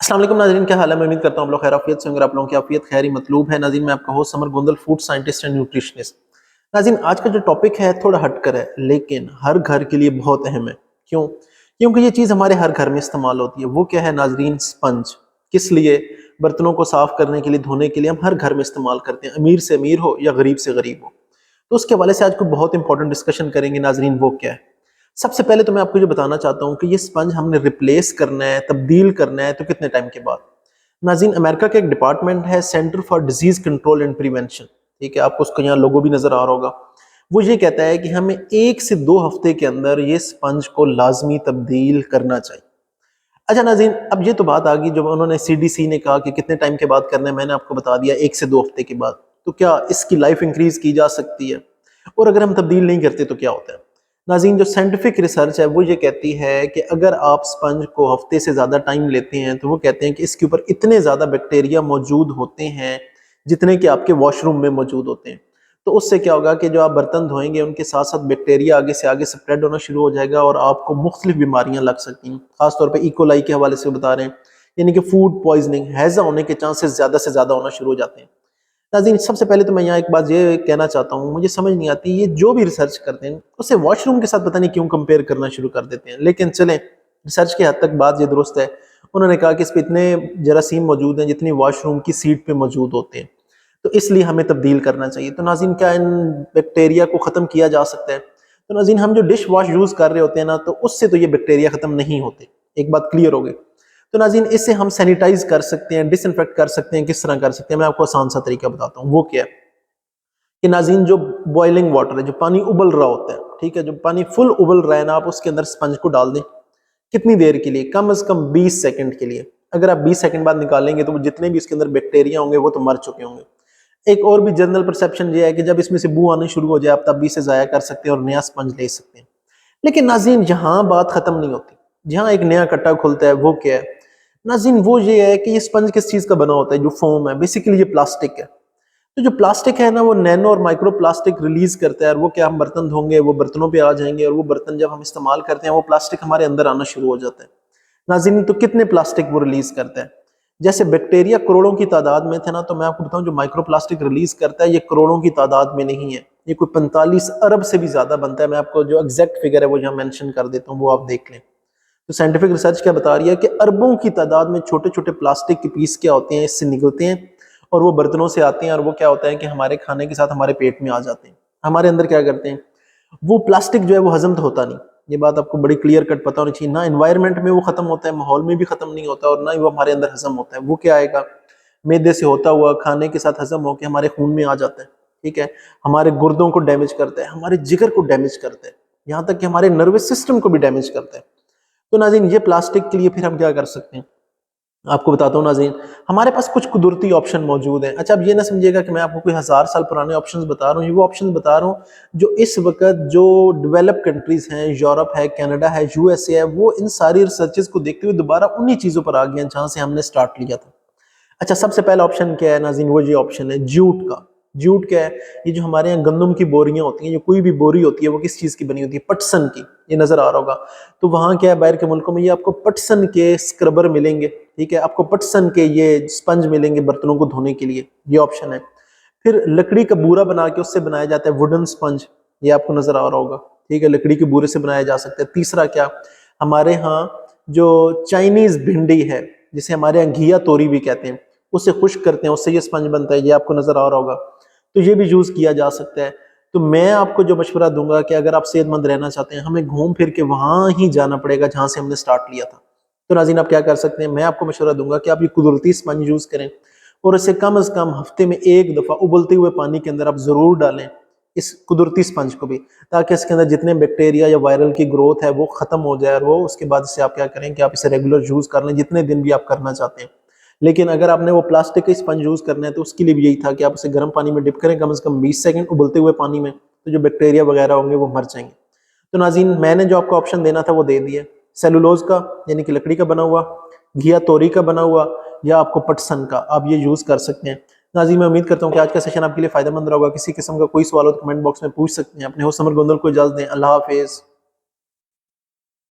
السلام علیکم ناظرین، کیا حال ہے؟ میں امید کرتا ہوں آپ لوگ خیر آفیت سے ہوں۔ اگر آپ لوگوں کی آفیت خیر ہی مطلوب ہے ناظرین، میں آپ کا host Samar Gondal, food scientist and nutritionist. ناظرین، آج کا جو ٹاپک ہے تھوڑا ہٹ کر ہے، لیکن ہر گھر کے لیے بہت اہم ہے۔ کیوں؟ کیونکہ یہ چیز ہمارے ہر گھر میں استعمال ہوتی ہے۔ وہ کیا ہے ناظرین؟ سپنج۔ کس لیے؟ برتنوں کو صاف کرنے کے لیے، دھونے کے لیے ہم ہر گھر میں استعمال کرتے ہیں، امیر سے امیر ہو یا غریب سے غریب ہو۔ تو اس کے حوالے سے آج کوئی بہت انپورٹنٹ ڈسکشن کریں گے ناظرین۔ وہ کیا ہے؟ سب سے پہلے تو میں آپ کو یہ بتانا چاہتا ہوں کہ یہ سپنج ہم نے ریپلیس کرنا ہے، تبدیل کرنا ہے، تو کتنے ٹائم کے بعد؟ ناظرین، امریکہ کا ایک ڈپارٹمنٹ ہے، centre for disease control and prevention, ٹھیک ہے، آپ کو اس کا یہاں لوگو بھی نظر آ رہا ہوگا۔ وہ یہ کہتا ہے کہ ہمیں 1 سے 2 ہفتے کے اندر یہ سپنج کو لازمی تبدیل کرنا چاہیے۔ اچھا ناظرین، اب یہ تو بات آ گئی، جب انہوں نے CDC نے کہا کہ کتنے ٹائم کے بعد کرنا ہے، میں نے آپ کو بتا دیا 1 سے 2 ہفتے کے بعد۔ تو کیا اس کی لائف انکریز کی جا سکتی ہے؟ اور اگر ہم تبدیل نہیں کرتے تو کیا ہوتا ہے؟ ناظرین، جو سائنٹیفک ریسرچ ہے وہ یہ کہتی ہے کہ اگر آپ سپنج کو ہفتے سے زیادہ ٹائم لیتے ہیں تو وہ کہتے ہیں کہ اس کے اوپر اتنے زیادہ بیکٹیریا موجود ہوتے ہیں جتنے کہ آپ کے واش روم میں موجود ہوتے ہیں۔ تو اس سے کیا ہوگا کہ جو آپ برتن دھوئیں گے ان کے ساتھ ساتھ بیکٹیریا آگے سے آگے سپریڈ ہونا شروع ہو جائے گا، اور آپ کو مختلف بیماریاں لگ سکتی ہیں۔ خاص طور پہ ایکولائی کے حوالے سے بتا رہے ہیں، یعنی کہ فوڈ پوائزننگ، ہیضہ ہونے کے چانسز زیادہ سے زیادہ ہونا شروع ہو جاتے ہیں۔ ناظرین، سب سے پہلے تو میں یہاں ایک بات یہ کہنا چاہتا ہوں، مجھے سمجھ نہیں آتی یہ جو بھی ریسرچ کرتے ہیں اسے واش روم کے ساتھ پتہ نہیں کیوں کمپیئر کرنا شروع کر دیتے ہیں۔ لیکن چلیں، ریسرچ کے حد تک بات یہ درست ہے۔ انہوں نے کہا کہ اس پہ اتنے جراثیم موجود ہیں جتنی واش روم کی سیٹ پہ موجود ہوتے ہیں، تو اس لیے ہمیں تبدیل کرنا چاہیے۔ تو ناظرین، کیا ان بیکٹیریا کو ختم کیا جا سکتا ہے؟ تو ناظرین، ہم جو ڈش واش یوز کر رہے ہوتے ہیں نا، تو اس سے تو یہ بیکٹیریا ختم نہیں ہوتے، ایک بات کلیئر ہو گئی۔ تو ناظرین، اس سے ہم سینیٹائز کر سکتے ہیں، ڈس انفیکٹ کر سکتے ہیں۔ کس طرح کر سکتے ہیں؟ میں آپ کو آسان سا طریقہ بتاتا ہوں۔ وہ کیا ہے کہ ناظرین، جو بوائلنگ واٹر ہے، جو پانی ابل رہا ہوتا ہے، ٹھیک ہے، جو پانی فل ابل رہا ہے نا، آپ اس کے اندر سپنج کو ڈال دیں۔ کتنی دیر کے لیے؟ کم از کم 20 سیکنڈ کے لیے۔ اگر آپ 20 سیکنڈ بعد نکالیں گے تو وہ جتنے بھی اس کے اندر بیکٹیریا ہوں گے وہ تو مر چکے ہوں گے۔ ایک اور بھی جنرل پرسیپشن یہ ہے کہ جب اس میں سے بو آنے شروع ہو جائے آپ تب بھی اسے ضائع کر سکتے ہیں اور نیا سپنج لے سکتے ہیں۔ لیکن ناظرین، جہاں بات ختم نہیں ہوتی، جہاں ایک نیا کٹا کھلتا ہے، وہ کیا ہے ناظرین؟ وہ یہ ہے کہ یہ سپنج کس چیز کا بنا ہوتا ہے؟ جو فوم ہے، بیسیکلی یہ پلاسٹک ہے۔ تو جو پلاسٹک ہے نا، وہ نینو اور مائکرو پلاسٹک ریلیز کرتا ہے، اور وہ کیا، ہم برتن دھوں گے وہ برتنوں پہ آ جائیں گے، اور وہ برتن جب ہم استعمال کرتے ہیں وہ پلاسٹک ہمارے اندر آنا شروع ہو جاتا ہے۔ ناظرین، تو کتنے پلاسٹک وہ ریلیز کرتا ہے؟ جیسے بیکٹیریا کروڑوں کی تعداد میں تھے نا، تو میں آپ کو بتاؤں جو مائکرو پلاسٹک ریلیز کرتا ہے یہ کروڑوں کی تعداد میں نہیں ہے، یہ کوئی 45 ارب سے بھی زیادہ بنتا ہے۔ میں آپ کو جو ایگزیکٹ فگر ہے وہ یہاں مینشن کر دیتا ہوں، وہ آپ دیکھ لیں۔ تو سائنٹیفک ریسرچ کیا بتا رہی ہے کہ اربوں کی تعداد میں چھوٹے چھوٹے پلاسٹک کے پیس کیا ہوتے ہیں، اس سے نکلتے ہیں اور وہ برتنوں سے آتے ہیں، اور وہ کیا ہوتا ہے کہ ہمارے کھانے کے ساتھ ہمارے پیٹ میں آ جاتے ہیں۔ ہمارے اندر کیا کرتے ہیں؟ وہ پلاسٹک جو ہے وہ ہضم تو ہوتا نہیں، یہ بات آپ کو بڑی کلیئر کٹ پتہ ہونی چاہیے۔ نہ انوائرمنٹ میں وہ ختم ہوتا ہے، ماحول میں بھی ختم نہیں ہوتا، اور نہ ہی وہ ہمارے اندر ہضم ہوتا ہے۔ وہ کیا آئے گا؟ معدے سے ہوتا ہوا کھانے کے ساتھ ہضم ہو کے ہمارے خون میں آ جاتا ہے، ٹھیک ہے، ہمارے گردوں کو ڈیمیج کرتا ہے، ہمارے جگر کو ڈیمیج کرتا ہے، یہاں تک کہ ہمارے نروس سسٹم کو بھی ڈیمیج کرتا ہے۔ تو ناظرین، یہ پلاسٹک کے لیے پھر ہم کیا کر سکتے ہیں؟ آپ کو بتاتا ہوں ناظرین، ہمارے پاس کچھ قدرتی آپشن موجود ہیں۔ اچھا، اب یہ نہ سمجھیے گا کہ میں آپ کو کوئی 1000 سال پرانے آپشنز بتا رہا ہوں، یہ وہ آپشنز بتا رہا ہوں جو اس وقت جو ڈیولپ کنٹریز ہیں، یورپ ہے، کینیڈا ہے، USA ہے، وہ ان ساری ریسرچز کو دیکھتے ہوئے دوبارہ انہی چیزوں پر آ گئے ہیں جہاں سے ہم نے سٹارٹ لیا تھا۔ اچھا، سب سے پہلا آپشن کیا ہے ناظرین؟ وہ یہ آپشن ہے جوٹ کا۔ جوٹ کیا ہے؟ یہ جو ہمارے یہاں گندم کی بوریاں ہوتی ہیں، جو کوئی بھی بوری ہوتی ہے وہ کس چیز کی بنی ہوتی ہے؟ پٹسن کی، یہ نظر آ رہا ہوگا۔ تو وہاں کیا ہے، باہر کے ملکوں میں یہ آپ کو پٹسن کے سکربر ملیں گے، ٹھیک ہے، آپ کو پٹسن کے یہ سپنج ملیں گے برتنوں کو دھونے کے لیے، یہ آپشن ہے۔ پھر لکڑی کا بورا بنا کے اس سے بنایا جاتا ہے ووڈن سپنج، یہ آپ کو نظر آ رہا ہوگا، ٹھیک ہے، لکڑی کے بورے سے بنایا جا سکتا ہے۔ تیسرا کیا، ہمارے ہاں جو چائنیز بھنڈی ہے، جسے ہمارے یہاں گھیا توری بھی کہتے ہیں، اسے خشک کرتے ہیں، اس سے یہ سپنج بنتا ہے، یہ آپ کو نظر آ رہا ہوگا۔ تو یہ بھی یوز کیا جا سکتا ہے۔ تو میں آپ کو جو مشورہ دوں گا کہ اگر آپ صحت مند رہنا چاہتے ہیں، ہمیں گھوم پھر کے وہاں ہی جانا پڑے گا جہاں سے ہم نے سٹارٹ لیا تھا۔ تو ناظرین، آپ کیا کر سکتے ہیں؟ میں آپ کو مشورہ دوں گا کہ آپ یہ قدرتی سپنج یوز کریں، اور اسے کم از کم ہفتے میں 1 دفعہ ابلتے ہوئے پانی کے اندر آپ ضرور ڈالیں، اس قدرتی سپنج کو بھی، تاکہ اس کے اندر جتنے بیکٹیریا یا وائرل کی گروتھ ہے وہ ختم ہو جائے، اور وہ اس کے بعد اسے آپ کیا کریں کہ آپ اسے ریگولر یوز کر لیں جتنے دن بھی آپ کرنا چاہتے ہیں۔ لیکن اگر آپ نے وہ پلاسٹک کا سپنج یوز کرنا ہے تو اس کے لیے بھی یہی تھا کہ آپ اسے گرم پانی میں ڈپ کریں، کم از کم 20 سیکنڈ ابلتے ہوئے پانی میں، تو جو بیکٹیریا وغیرہ ہوں گے وہ مر جائیں گے۔ تو ناظرین، میں نے جو آپ کو آپشن دینا تھا وہ دے دیا، سیلولوز کا یعنی کہ لکڑی کا بنا ہوا، گھیا توری کا بنا ہوا، یا آپ کو پٹسن کا، آپ یہ یوز کر سکتے ہیں۔ ناظرین، میں امید کرتا ہوں کہ آج کا سیشن آپ کے لیے فائدہ مند رہا ہوگا۔ کسی قسم کا کوئی سوال ہو تو کمنٹ باکس میں پوچھ سکتے ہیں۔ اپنے ہوسٹ سمر گوندل کو اجازت دیں۔ اللہ حافظ۔